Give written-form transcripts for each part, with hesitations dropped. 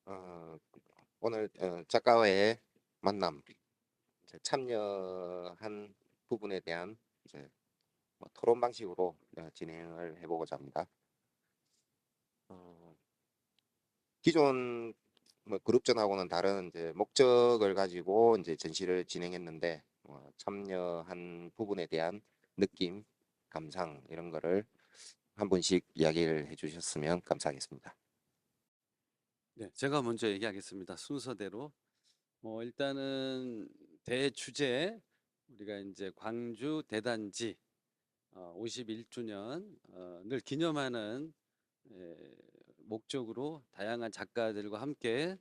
어, 오늘 작가와의 만남, 이제 참여한 부분에 대한 이제 뭐 토론 방식으로 진행을 해보고자 합니다. 어, 기존 뭐 그룹전하고는 다른 이제 목적을 가지고 이제 전시를 진행했는데 참여한 부분에 대한 느낌, 감상 이런 거를 한 분씩 이야기를 해주셨으면 감사하겠습니다. 네, 제가 먼저 얘기하겠습니다. 순서대로. 일단은 대주제 우리가 이제 광주 대단지 51주년을 기념하는 목적으로 다양한 작가들과 함께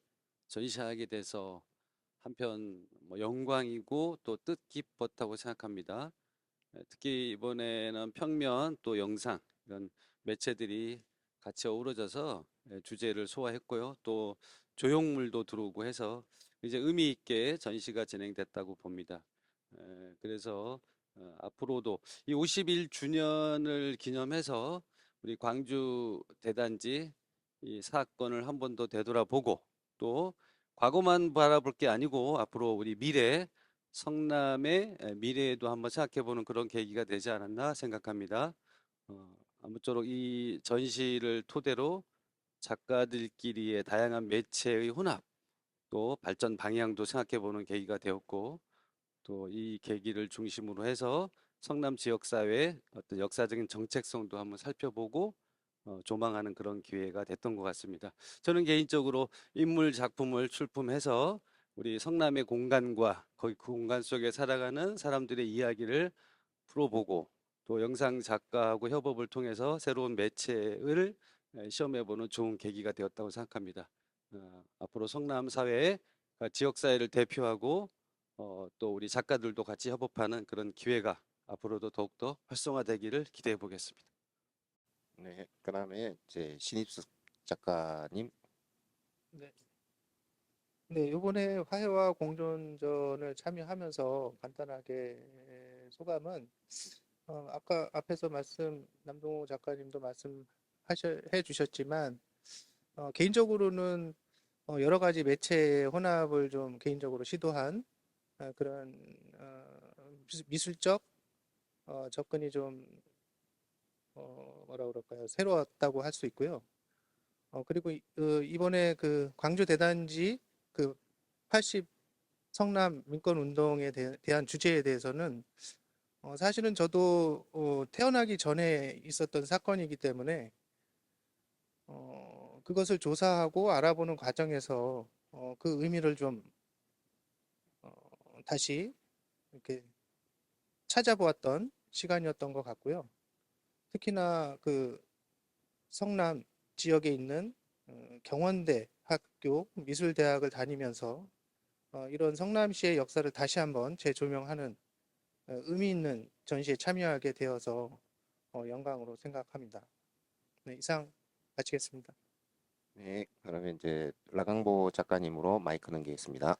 전시하게 돼서 한편 뭐 영광이고 또 뜻깊었다고 생각합니다. 특히 이번에는 평면 또 영상 이런 매체들이 같이 어우러져서 주제를 소화했고요. 또 조형물도 들어오고 해서 이제 의미 있게 전시가 진행됐다고 봅니다. 그래서 앞으로도 이 51주년을 기념해서 우리 광주 대단지 이 사건을 한 번 더 되돌아보고 또 과거만 바라볼 게 아니고 앞으로 우리 미래 성남의 미래에도 한번 생각해보는 그런 계기가 되지 않았나 생각합니다. 아무쪼록 이 전시를 토대로 작가들끼리의 다양한 매체의 혼합, 또 발전 방향도 생각해보는 계기가 되었고, 또 이 계기를 중심으로 해서 성남 지역사회의 어떤 역사적인 정책성도 한번 살펴보고 조망하는 그런 기회가 됐던 것 같습니다. 저는 개인적으로 인물 작품을 출품해서 우리 성남의 공간과 거기 그 공간 속에 살아가는 사람들의 이야기를 풀어보고 또 영상 작가하고 협업을 통해서 새로운 매체를 시험해보는 좋은 계기가 되었다고 생각합니다. 앞으로 성남 사회의 지역 사회를 대표하고 또 우리 작가들도 같이 협업하는 그런 기회가 앞으로도 더욱더 활성화되기를 기대해 보겠습니다. 네, 그다음에 이제 신입숙 작가님. 네. 네, 이번에 화해와 공존전을 참여하면서 간단하게 소감은 아까 앞에서 남동호 작가님도 말씀해 주셨지만 개인적으로는 여러 가지 매체의 혼합을 좀 개인적으로 시도한 그런 미술적 접근이 좀 뭐라 그럴까요? 새로웠다고 할 수 있고요. 그리고 이번에 그 광주 대단지 그 80 성남 민권 운동에 대한 주제에 대해서는 사실은 저도 태어나기 전에 있었던 사건이기 때문에 그것을 조사하고 알아보는 과정에서 그 의미를 좀 어, 다시 이렇게 찾아보았던 시간이었던 것 같고요. 특히나 그 성남 지역에 있는 경원대 학교 미술대학을 다니면서 이런 성남시의 역사를 다시 한번 재조명하는 의미 있는 전시에 참여하게 되어서 영광으로 생각합니다. 네, 이상 마치겠습니다. 네, 그러면 이제 라강보 작가님으로 마이크 넘기겠습니다.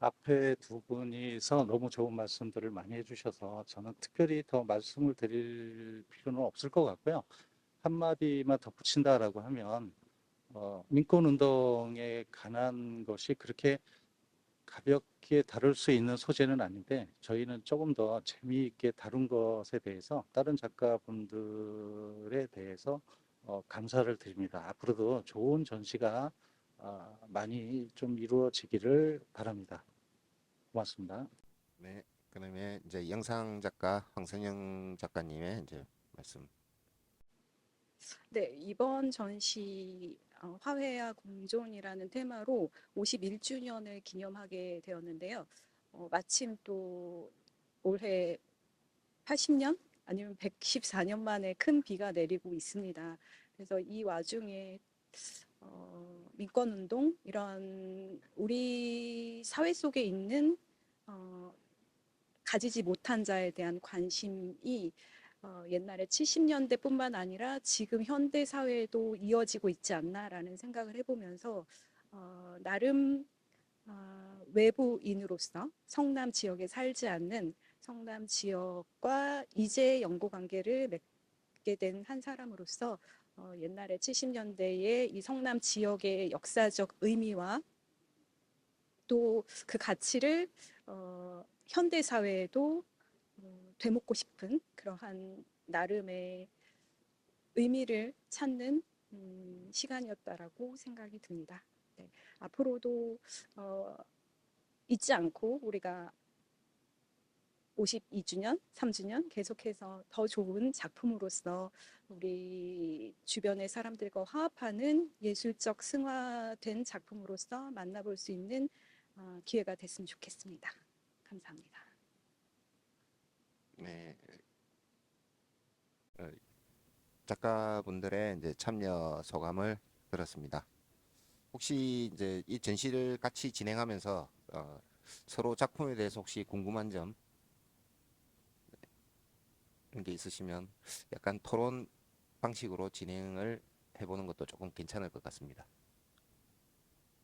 앞에 두 분이서 너무 좋은 말씀들을 많이 해주셔서 저는 특별히 더 말씀을 드릴 필요는 없을 것 같고요. 한마디만 덧붙인다라고 하면 민권운동에 관한 것이 그렇게 가볍게 다룰 수 있는 소재는 아닌데 저희는 조금 더 재미있게 다룬 것에 대해서 다른 작가분들에 대해서 감사를 드립니다. 앞으로도 좋은 전시가 많이 좀 이루어지기를 바랍니다. 고맙습니다. 네, 그러면 이제 영상 작가 황선영 작가님의 이제 말씀. 네, 이번 전시 화해와 공존이라는 테마로 51주년을 기념하게 되었는데요. 마침 또 올해 80년 아니면 114년 만에 큰 비가 내리고 있습니다. 그래서 이 와중에 민권운동 이런 우리 사회 속에 있는 가지지 못한 자에 대한 관심이 옛날에 70년대뿐만 아니라 지금 현대 사회에도 이어지고 있지 않나라는 생각을 해보면서 나름 외부인으로서 성남 지역에 살지 않는 성남 지역과 이제 연고 관계를 맺게 된 한 사람으로서 옛날에 70년대의 이 성남 지역의 역사적 의미와 또 그 가치를 현대 사회에도 되묻고 싶은 그러한 나름의 의미를 찾는 시간이었다라고 생각이 듭니다. 네, 앞으로도 잊지 않고 우리가 52주년, 3주년 계속해서 더 좋은 작품으로서 우리 주변의 사람들과 화합하는 예술적 승화된 작품으로서 만나볼 수 있는 기회가 됐으면 좋겠습니다. 감사합니다. 네. 어, 작가분들의 이제 참여 소감을 들었습니다. 혹시 이제 이 전시를 같이 진행하면서 서로 작품에 대해서 혹시 궁금한 점 이런 게 있으시면 약간 토론 방식으로 진행을 해보는 것도 조금 괜찮을 것 같습니다.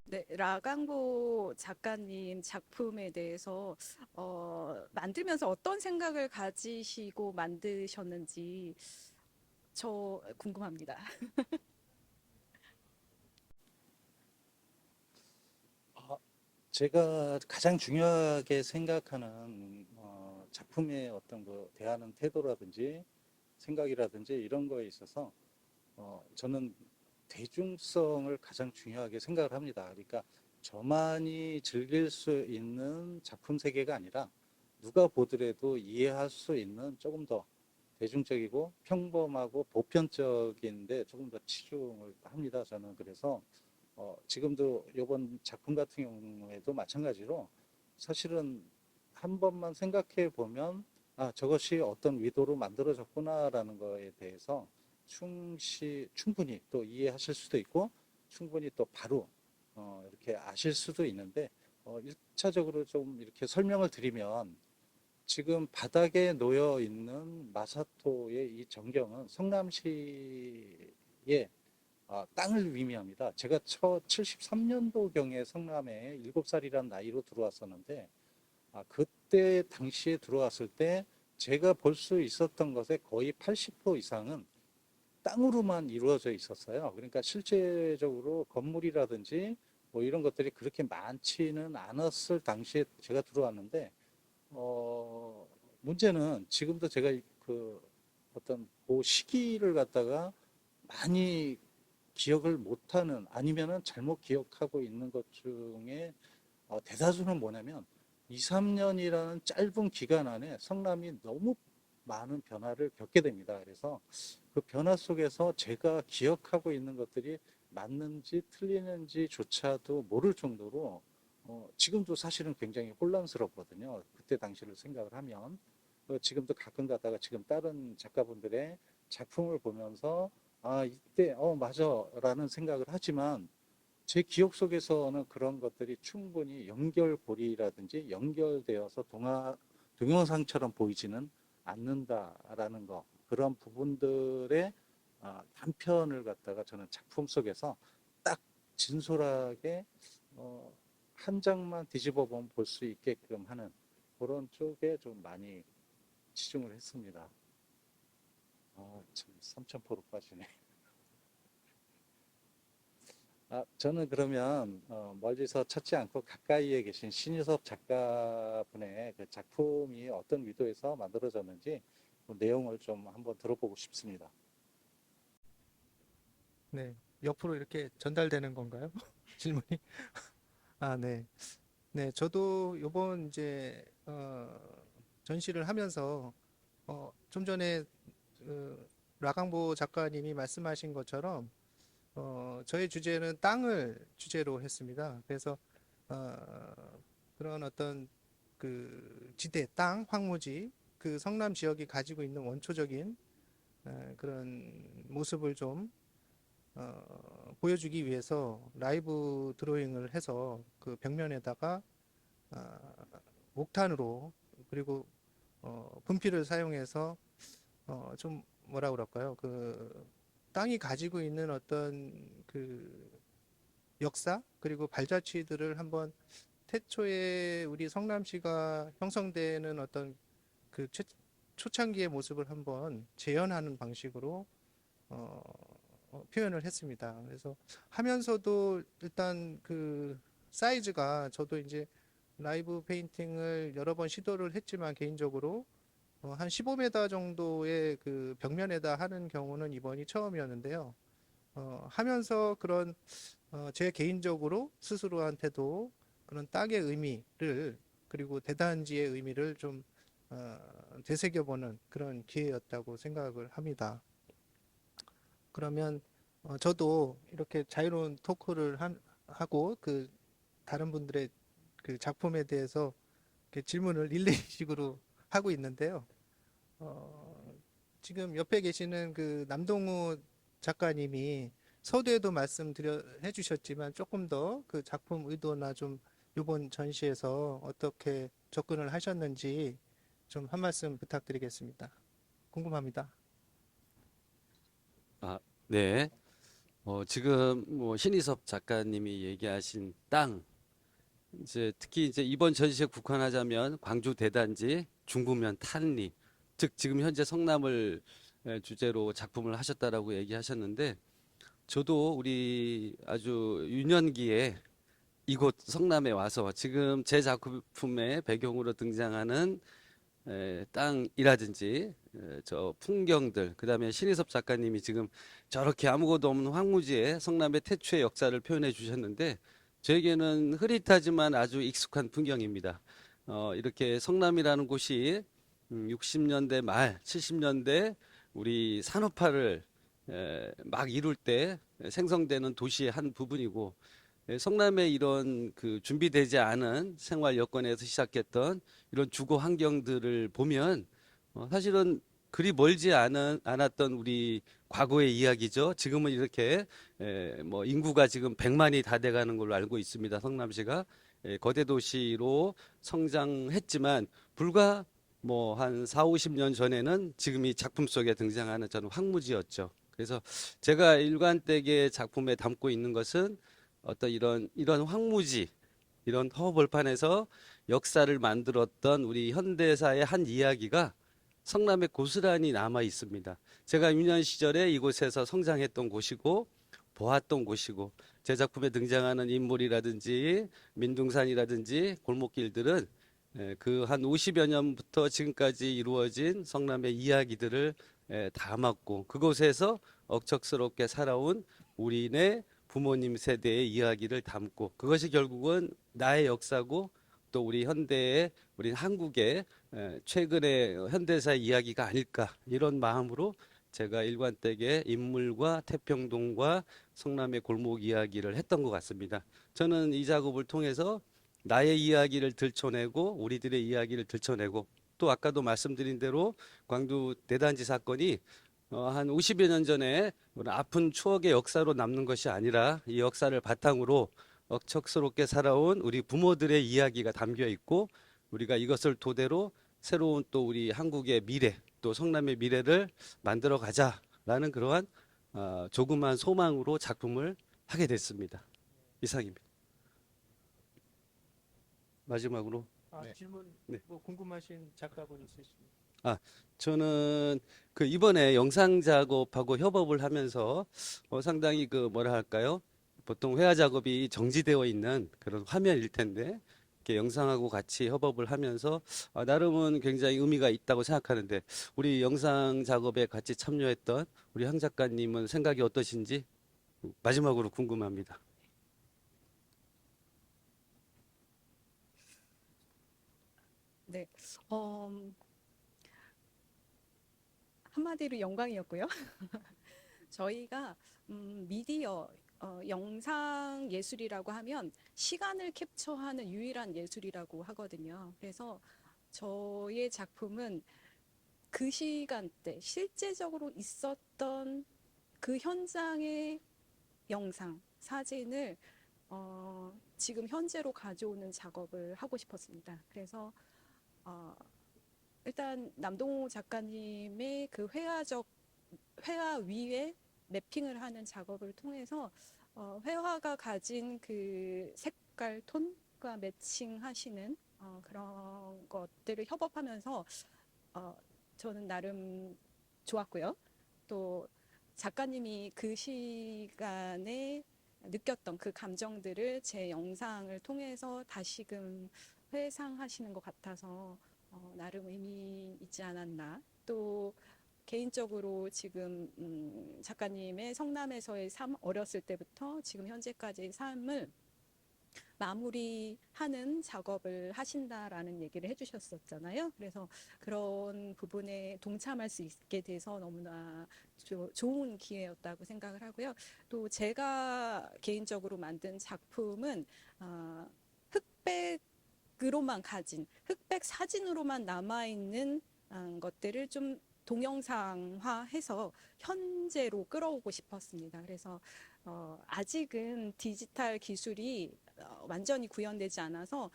네, 라강보 작가님 작품에 대해서 만들면서 어떤 생각을 가지시고 만드셨는지 저 궁금합니다. 제가 가장 중요하게 생각하는 작품의 어떤 그 대하는 태도라든지 생각이라든지 이런 거에 있어서 저는 대중성을 가장 중요하게 생각을 합니다. 그러니까 저만이 즐길 수 있는 작품 세계가 아니라 누가 보더라도 이해할 수 있는 조금 더 대중적이고 평범하고 보편적인데 조금 더 치중을 합니다. 저는 그래서 지금도 이번 작품 같은 경우에도 마찬가지로 사실은 한 번만 생각해 보면 저것이 어떤 의도로 만들어졌구나라는 거에 대해서 충분히 또 이해하실 수도 있고 충분히 또 바로 이렇게 아실 수도 있는데 1차적으로 좀 이렇게 설명을 드리면 지금 바닥에 놓여 있는 마사토의 이 전경은 성남시의 땅을 의미합니다. 제가 73년도경에 성남에 7살이란 나이로 들어왔었는데 그때 당시에 들어왔을 때 제가 볼 수 있었던 것의 거의 80% 이상은 땅으로만 이루어져 있었어요. 그러니까 실제적으로 건물이라든지 뭐 이런 것들이 그렇게 많지는 않았을 당시에 제가 들어왔는데 문제는 지금도 제가 그 어떤 그 시기를 갖다가 많이 기억을 못하는 아니면은 잘못 기억하고 있는 것 중에 대다수는 뭐냐면 2, 3년이라는 짧은 기간 안에 성남이 너무 많은 변화를 겪게 됩니다. 그래서 그 변화 속에서 제가 기억하고 있는 것들이 맞는지 틀리는지조차도 모를 정도로 지금도 사실은 굉장히 혼란스럽거든요. 그때 당시를 생각을 하면 지금도 가끔 가다가 지금 다른 작가분들의 작품을 보면서 이때 맞아라는 생각을 하지만 제 기억 속에서는 그런 것들이 충분히 연결고리라든지 연결되어서 동영상처럼 보이지는 않는다라는 거 그런 부분들의 단편을 갖다가 저는 작품 속에서 딱 진솔하게 한 장만 뒤집어 보면 볼 수 있게끔 하는 그런 쪽에 좀 많이 치중을 했습니다. 참 3,000%로 빠지네. 저는 그러면 멀리서 찾지 않고 가까이에 계신 신유섭 작가분의 그 작품이 어떤 의도에서 만들어졌는지 그 내용을 좀 한번 들어보고 싶습니다. 네, 옆으로 이렇게 전달되는 건가요? 질문이? 네. 네, 저도 요번 이제 전시를 하면서 좀 전에 라강보 작가님이 말씀하신 것처럼 저의 주제는 땅을 주제로 했습니다. 그래서 그런 어떤 그 지대, 땅, 황무지, 그 성남 지역이 가지고 있는 원초적인 그런 모습을 좀 보여주기 위해서 라이브 드로잉을 해서 그 벽면에다가 목탄으로 그리고 분필을 사용해서 좀 뭐라 그럴까요? 그 땅이 가지고 있는 어떤 그 역사 그리고 발자취들을 한번 태초에 우리 성남시가 형성되는 어떤 그 초창기의 모습을 한번 재현하는 방식으로 표현을 했습니다. 그래서 하면서도 일단 그 사이즈가 저도 이제 라이브 페인팅을 여러 번 시도를 했지만 개인적으로 한 15m 정도의 그 벽면에다 하는 경우는 이번이 처음이었는데요. 하면서 그런 제 개인적으로 스스로한테도 그런 딱의 의미를 그리고 대단지의 의미를 좀 되새겨보는 그런 기회였다고 생각을 합니다. 그러면 저도 이렇게 자유로운 토크를 하고 그 다른 분들의 그 작품에 대해서 이렇게 질문을 릴레이식으로 하고 있는데요. 지금 옆에 계시는 그 남동우 작가님이 서두에도 해주셨지만 조금 더 그 작품 의도나 좀 이번 전시에서 어떻게 접근을 하셨는지 좀 한 말씀 부탁드리겠습니다. 궁금합니다. 아, 네. 지금 뭐 신희섭 작가님이 얘기하신 땅, 이제 특히 이제 이번 전시에 국한하자면 광주 대단지, 중구면 탄리, 즉 지금 현재 성남을 주제로 작품을 하셨다라고 얘기하셨는데, 저도 우리 아주 유년기에 이곳 성남에 와서 지금 제 작품의 배경으로 등장하는 땅이라든지 저 풍경들, 그다음에 신희섭 작가님이 지금 저렇게 아무것도 없는 황무지에 성남의 태초의 역사를 표현해 주셨는데, 저에게는 흐릿하지만 아주 익숙한 풍경입니다. 이렇게 성남이라는 곳이 60년대 말 70년대 우리 산업화를 막 이룰 때 생성되는 도시의 한 부분이고, 성남의 이런 그 준비되지 않은 생활 여건에서 시작했던 이런 주거 환경들을 보면 사실은 그리 않았던 우리 과거의 이야기죠. 지금은 이렇게 뭐 인구가 지금 100만이 다 돼가는 걸로 알고 있습니다. 성남시가 거대 도시로 성장했지만 불과 뭐 한 4, 50년 전에는 지금 이 작품 속에 등장하는 저는 황무지였죠. 그래서 제가 일관되게 작품에 담고 있는 것은 어떤 이런 황무지, 이런 허벌판에서 역사를 만들었던 우리 현대사의 한 이야기가 성남에 고스란히 남아 있습니다. 제가 유년 시절에 이곳에서 성장했던 곳이고 보았던 곳이고, 제 작품에 등장하는 인물이라든지 민둥산이라든지 골목길들은 그 한 50여 년부터 지금까지 이루어진 성남의 이야기들을 담았고, 그곳에서 억척스럽게 살아온 우리네 부모님 세대의 이야기를 담고, 그것이 결국은 나의 역사고 또 우리 현대의 우리 한국의 최근의 현대사의 이야기가 아닐까, 이런 마음으로 제가 일관되게 인물과 태평동과 성남의 골목 이야기를 했던 것 같습니다. 저는 이 작업을 통해서 나의 이야기를 들춰내고 우리들의 이야기를 들춰내고, 또 아까도 말씀드린 대로 광주 대단지 사건이 한 50여 년 전에 아픈 추억의 역사로 남는 것이 아니라 이 역사를 바탕으로 억척스럽게 살아온 우리 부모들의 이야기가 담겨 있고, 우리가 이것을 토대로 새로운 또 우리 한국의 미래, 또 성남의 미래를 만들어 가자라는 그러한 조그만 소망으로 작품을 하게 됐습니다. 이상입니다. 마지막으로 네. 질문 네. 뭐 궁금하신 작가분 있으십니까? 저는 그 이번에 영상 작업하고 협업을 하면서 상당히 그 뭐라 할까요? 보통 회화 작업이 정지되어 있는 그런 화면일 텐데, 이렇게 영상하고 같이 협업을 하면서 나름은 굉장히 의미가 있다고 생각하는데, 우리 영상 작업에 같이 참여했던 우리 황 작가님은 생각이 어떠신지 마지막으로 궁금합니다. 네. 한마디로 영광이었고요. 저희가 미디어 영상 예술이라고 하면 시간을 캡처하는 유일한 예술이라고 하거든요. 그래서 저의 작품은 그 시간대 실제적으로 있었던 그 현장의 영상, 사진을 지금 현재로 가져오는 작업을 하고 싶었습니다. 그래서 일단 남동호 작가님의 그 회화 위에 맵핑을 하는 작업을 통해서 회화가 가진 그 색깔 톤과 매칭하시는 그런 것들을 협업하면서 저는 나름 좋았고요. 또 작가님이 그 시간에 느꼈던 그 감정들을 제 영상을 통해서 다시금 회상하시는 것 같아서 나름 의미 있지 않았나. 또 개인적으로 지금 작가님의 성남에서의 삶, 어렸을 때부터 지금 현재까지의 삶을 마무리하는 작업을 하신다라는 얘기를 해주셨었잖아요. 그래서 그런 부분에 동참할 수 있게 돼서 너무나 좋은 기회였다고 생각을 하고요. 또 제가 개인적으로 만든 작품은 흑백으로만 가진, 흑백 사진으로만 남아있는 것들을 좀 동영상화해서 현재로 끌어오고 싶었습니다. 그래서 아직은 디지털 기술이 완전히 구현되지 않아서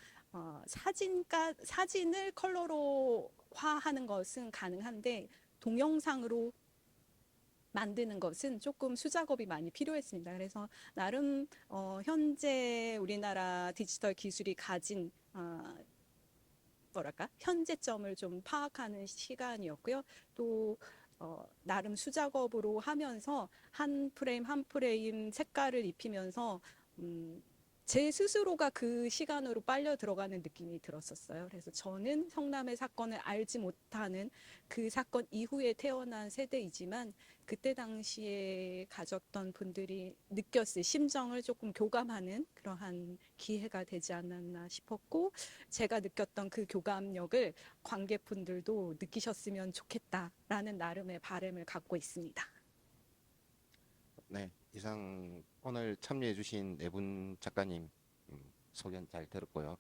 사진을 컬러로화하는 것은 가능한데 동영상으로 만드는 것은 조금 수작업이 많이 필요했습니다. 그래서 나름 현재 우리나라 디지털 기술이 가진 현재점을 좀 파악하는 시간이었고요. 또 나름 수작업으로 하면서 한 프레임 한 프레임 색깔을 입히면서 제 스스로가 그 시간으로 빨려 들어가는 느낌이 들었었어요. 그래서 저는 성남의 사건을 알지 못하는 그 사건 이후에 태어난 세대이지만 그때 당시에 가졌던 분들이 느꼈을 심정을 조금 교감하는 그러한 기회가 되지 않았나 싶었고, 제가 느꼈던 그 교감력을 관객분들도 느끼셨으면 좋겠다라는 나름의 바람을 갖고 있습니다. 네, 이상 오늘 참여해주신 네 분 작가님 소견 잘 들었고요.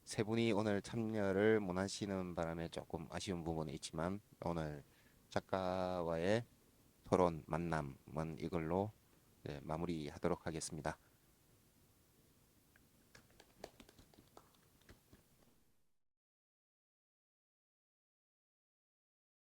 세 분이 오늘 참여를 못 하시는 바람에 조금 아쉬운 부분이 있지만 오늘 작가와의 토론 만남은 이걸로 마무리하도록 하겠습니다.